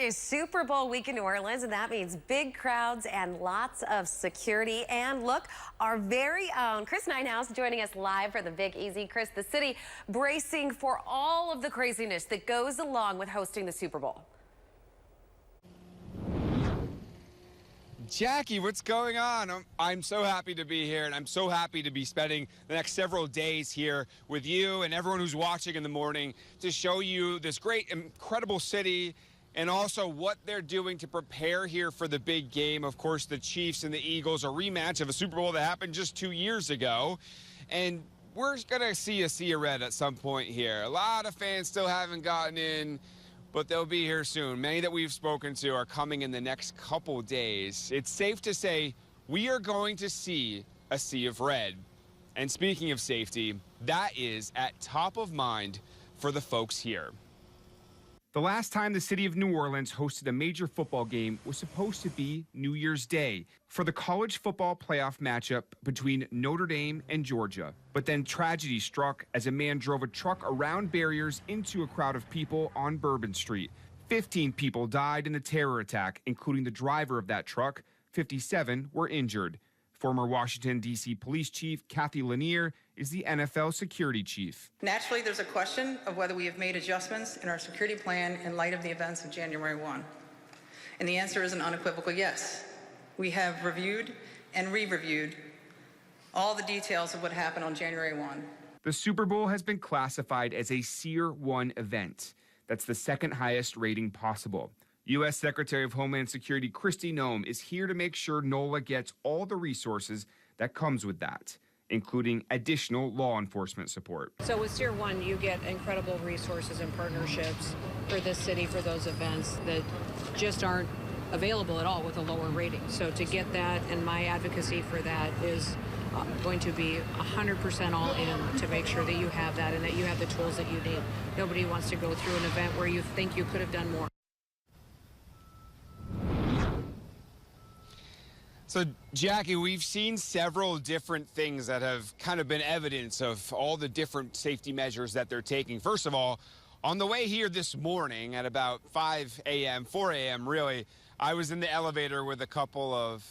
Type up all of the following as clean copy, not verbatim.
It's Super Bowl week in New Orleans, and that means big crowds and lots of security. And look, our very own Chris Ninehouse joining us live for the Big Easy. Chris, the city bracing for all of the craziness that goes along with hosting the Super Bowl. Jackie, what's going on? I'm so happy to be here, and I'm so happy to be spending the next several days here with you and everyone who's watching in the morning to show you this great, incredible city and also what they're doing to prepare here for the big game. Of course, the Chiefs and the Eagles, a rematch of a Super Bowl that happened just 2 years ago. And we're going to see a sea of red at some point here. A lot of fans still haven't gotten in, but they'll be here soon. Many that we've spoken to are coming in the next couple days. It's safe to say we are going to see a sea of red. And speaking of safety, that is at top of mind for the folks here. The last time the city of New Orleans hosted a major football game was supposed to be New Year's Day for the college football playoff matchup between Notre Dame and Georgia. But then tragedy struck as a man drove a truck around barriers into a crowd of people on Bourbon Street. 15 people died in the terror attack, including the driver of that truck. 57 were injured. Former Washington, D.C. Police Chief Kathy Lanier is the NFL security chief. Naturally, there's a question of whether we have made adjustments in our security plan in light of the events of January 1. And the answer is an unequivocal yes. We have reviewed and re-reviewed all the details of what happened on January 1. The Super Bowl has been classified as a Tier 1 event. That's the second highest rating possible. U.S. Secretary of Homeland Security Kristi Noem is here to make sure NOLA gets all the resources that comes with that, including additional law enforcement support. So with Tier 1, you get incredible resources and partnerships for this city for those events that just aren't available at all with a lower rating. So to get that, and my advocacy for that is going to be 100% all in to make sure that you have that and that you have the tools that you need. Nobody wants to go through an event where you think you could have done more. So, Jackie, we've seen several different things that have kind of been evidence of all the different safety measures that they're taking. First of all, on the way here this morning at about 5 a.m., 4 a.m. really, I was in the elevator with a couple of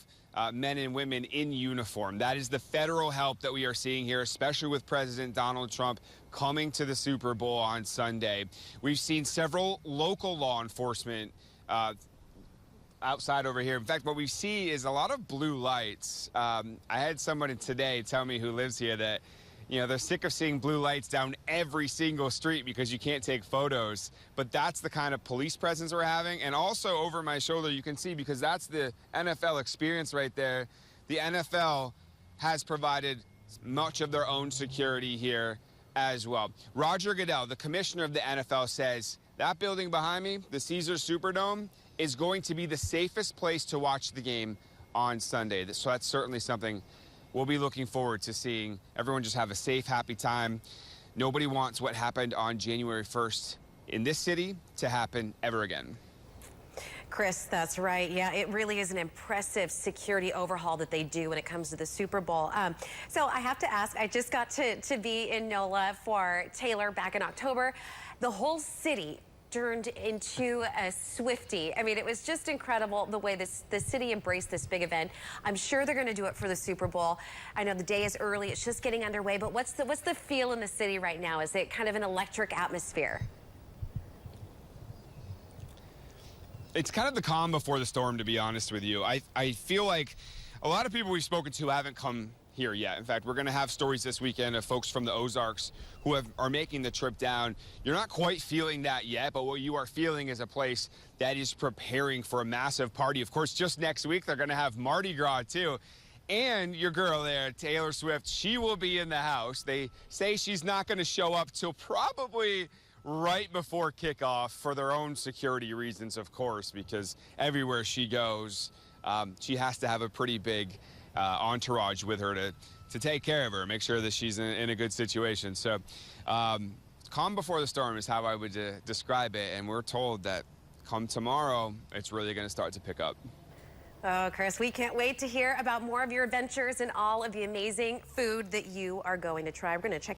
men and women in uniform. That is the federal help that we are seeing here, especially with President Donald Trump coming to the Super Bowl on Sunday. We've seen several local law enforcement outside over here. In fact, what we see is a lot of blue lights. I had someone today tell me who lives here that, you know, they're sick of seeing blue lights down every single street because you can't take photos. But that's the kind of police presence we're having. And also over my shoulder, you can see, because that's the NFL experience right there, the NFL has provided much of their own security here as well. Roger Goodell, the commissioner of the NFL, says that building behind me, the Caesars Superdome, is going to be the safest place to watch the game on Sunday. So that's certainly something we'll be looking forward to seeing. Everyone just have a safe, happy time. Nobody wants what happened on January 1st in this city to happen ever again. Chris, that's right. Yeah, it really is an impressive security overhaul that they do when it comes to the Super Bowl. So I have to ask, I just got to be in NOLA for Taylor back in October. The whole city turned into a Swiftie. I mean, it was just incredible the way the city embraced this big event. I'm sure they're going to do it for the Super Bowl. I know the day is early, it's just getting underway, but what's the feel in the city right now? Is it kind of an electric atmosphere? It's kind of the calm before the storm, to be honest with you. I feel like a lot of people we've spoken to haven't come here yet. In fact, we're going to have stories this weekend of folks from the Ozarks who are making the trip down. You're not quite feeling that yet, but what you are feeling is a place that is preparing for a massive party. Of course, just next week, they're going to have Mardi Gras, too. And your girl there, Taylor Swift, she will be in the house. They say she's not going to show up till probably right before kickoff for their own security reasons, of course, because everywhere she goes, she has to have a pretty big entourage with her to take care of her, make sure that she's in a good situation. So calm before the storm is how I would describe it, and we're told that come tomorrow, it's really going to start to pick up. Oh, Chris, we can't wait to hear about more of your adventures and all of the amazing food that you are going to try. We're going to check